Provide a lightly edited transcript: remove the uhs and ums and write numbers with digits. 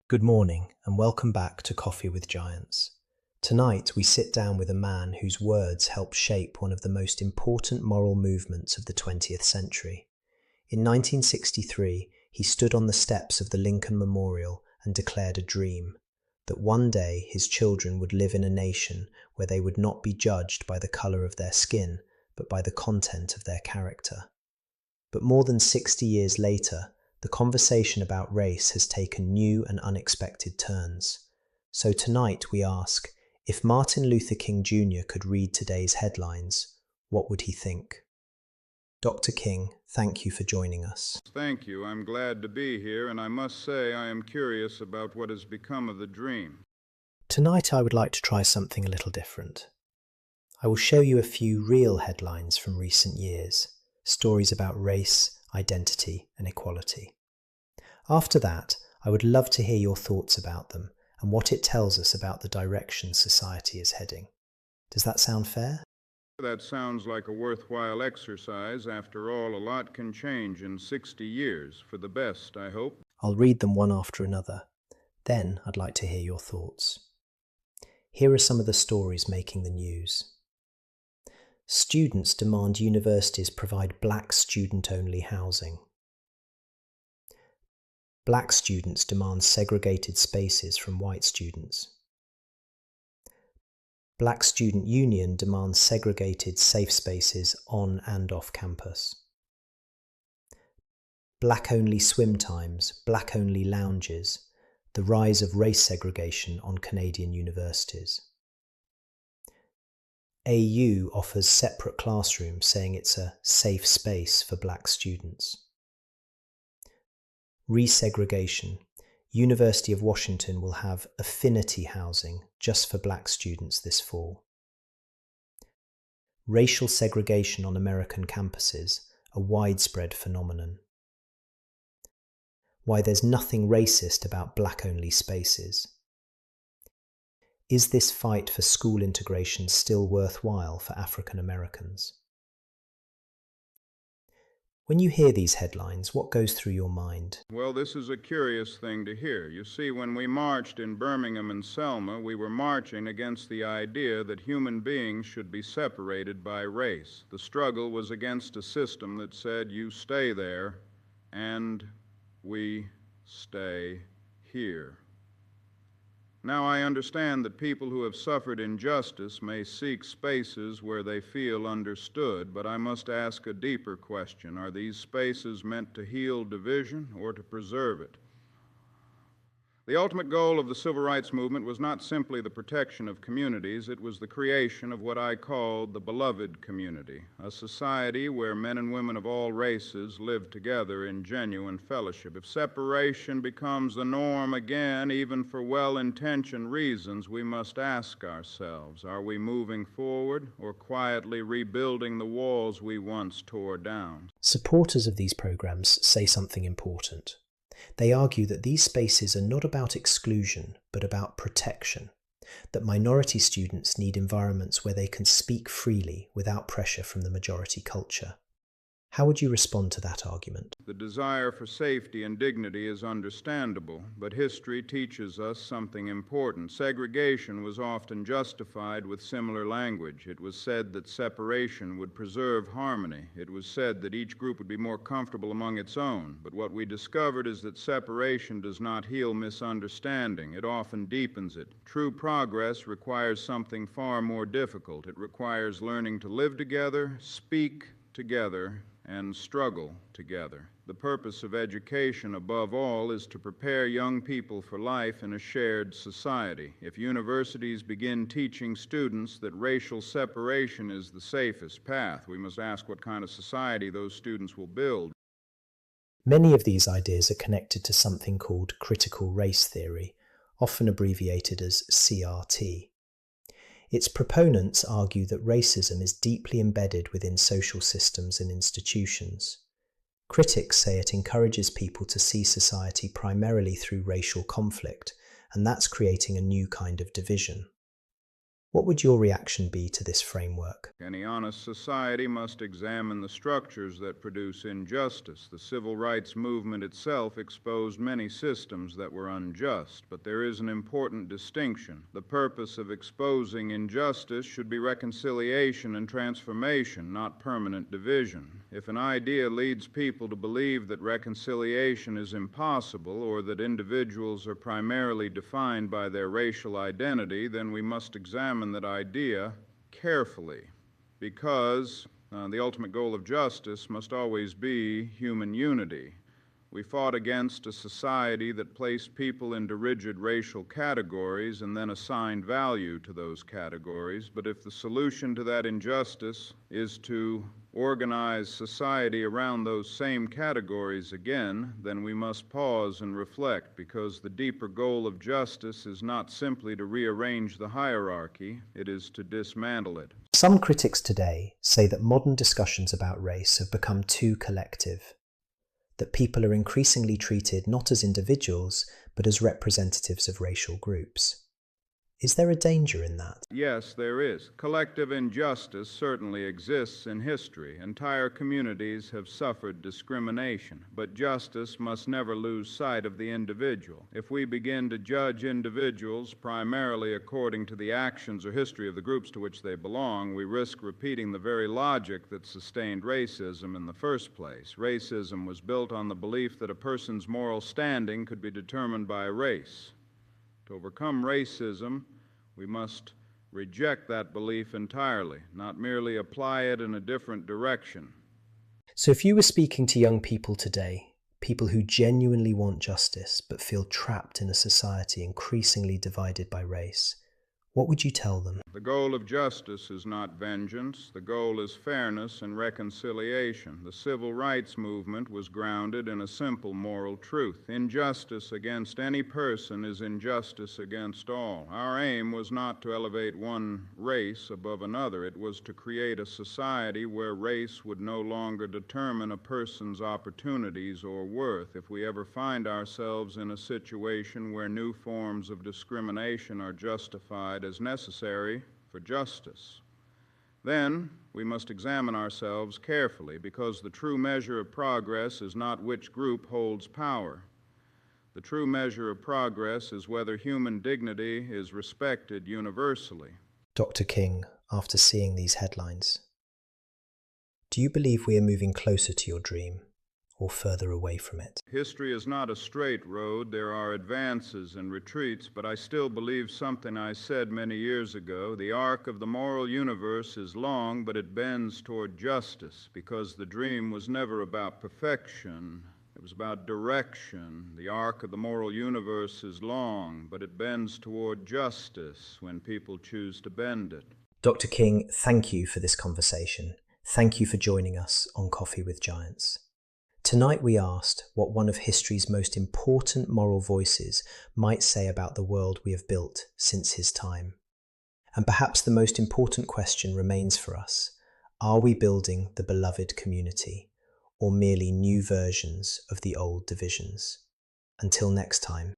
Good morning and welcome back to Coffee with Giants. Tonight we sit down with a man whose words helped shape one of the most important moral movements of the 20th century. In 1963, he stood on the steps of the Lincoln Memorial and declared a dream, that one day his children would live in a nation where they would not be judged by the colour of their skin, but by the content of their character. But more than 60 years later, the conversation about race has taken new and unexpected turns. So tonight we ask, if Martin Luther King Jr. could read today's headlines, what would he think? Dr. King, thank you for joining us. Thank you. I'm glad to be here, and I must say I am curious about what has become of the dream. Tonight I would like to try something a little different. I will show you a few real headlines from recent years, stories about race, identity and equality. After that, I would love to hear your thoughts about them and what it tells us about the direction society is heading. Does that sound fair? That sounds like a worthwhile exercise. After all, a lot can change in 60 years, for the best, I hope. I'll read them one after another. Then I'd like to hear your thoughts. Here are some of the stories making the news. Students demand universities provide black student-only housing. Black students demand segregated spaces from white students. Black Student Union demands segregated safe spaces on and off campus. Black-only swim times, black-only lounges, the rise of race segregation on Canadian universities. AU offers separate classrooms, saying it's a safe space for black students. Resegregation. University of Washington will have affinity housing just for black students this fall. Racial segregation on American campuses, a widespread phenomenon. Why there's nothing racist about black-only spaces. Is this fight for school integration still worthwhile for African Americans? When you hear these headlines, what goes through your mind? Well, this is a curious thing to hear. You see, when we marched in Birmingham and Selma, we were marching against the idea that human beings should be separated by race. The struggle was against a system that said, you stay there, and we stay here. Now, I understand that people who have suffered injustice may seek spaces where they feel understood, but I must ask a deeper question. Are these spaces meant to heal division or to preserve it? The ultimate goal of the civil rights movement was not simply the protection of communities, it was the creation of what I called the beloved community, a society where men and women of all races live together in genuine fellowship. If separation becomes the norm again, even for well-intentioned reasons, we must ask ourselves, are we moving forward or quietly rebuilding the walls we once tore down? Supporters of these programs say something important. They argue that these spaces are not about exclusion, but about protection, that minority students need environments where they can speak freely without pressure from the majority culture. How would you respond to that argument? The desire for safety and dignity is understandable, but history teaches us something important. Segregation was often justified with similar language. It was said that separation would preserve harmony. It was said that each group would be more comfortable among its own. But what we discovered is that separation does not heal misunderstanding. It often deepens it. True progress requires something far more difficult. It requires learning to live together, speak together, and struggle together. The purpose of education, above all, is to prepare young people for life in a shared society. If universities begin teaching students that racial separation is the safest path, we must ask what kind of society those students will build. Many of these ideas are connected to something called critical race theory, often abbreviated as CRT. Its proponents argue that racism is deeply embedded within social systems and institutions. Critics say it encourages people to see society primarily through racial conflict, and that's creating a new kind of division. What would your reaction be to this framework? Any honest society must examine the structures that produce injustice. The civil rights movement itself exposed many systems that were unjust, but there is an important distinction. The purpose of exposing injustice should be reconciliation and transformation, not permanent division. If an idea leads people to believe that reconciliation is impossible or that individuals are primarily defined by their racial identity, then we must examine that idea carefully, because the ultimate goal of justice must always be human unity. We fought against a society that placed people into rigid racial categories and then assigned value to those categories. But if the solution to that injustice is to organize society around those same categories again, then we must pause and reflect, because the deeper goal of justice is not simply to rearrange the hierarchy, it is to dismantle it. Some critics today say that modern discussions about race have become too collective, that people are increasingly treated not as individuals, but as representatives of racial groups. Is there a danger in that? Yes, there is. Collective injustice certainly exists in history. Entire communities have suffered discrimination, but justice must never lose sight of the individual. If we begin to judge individuals primarily according to the actions or history of the groups to which they belong, we risk repeating the very logic that sustained racism in the first place. Racism was built on the belief that a person's moral standing could be determined by race. To overcome racism, we must reject that belief entirely, not merely apply it in a different direction. So if you were speaking to young people today, people who genuinely want justice but feel trapped in a society increasingly divided by race, what would you tell them? The goal of justice is not vengeance. The goal is fairness and reconciliation. The civil rights movement was grounded in a simple moral truth. Injustice against any person is injustice against all. Our aim was not to elevate one race above another. It was to create a society where race would no longer determine a person's opportunities or worth. If we ever find ourselves in a situation where new forms of discrimination are justified as necessary for justice, then we must examine ourselves carefully, because the true measure of progress is not which group holds power. The true measure of progress is whether human dignity is respected universally. Dr. King, after seeing these headlines, do you believe we are moving closer to your dream or further away from it? History is not a straight road. There are advances and retreats, but I still believe something I said many years ago. The arc of the moral universe is long, but it bends toward justice, because the dream was never about perfection. It was about direction. The arc of the moral universe is long, but it bends toward justice when people choose to bend it. Dr. King, thank you for this conversation. Thank you for joining us on Coffee with Giants. Tonight we asked what one of history's most important moral voices might say about the world we have built since his time. And perhaps the most important question remains for us: are we building the beloved community, or merely new versions of the old divisions? Until next time.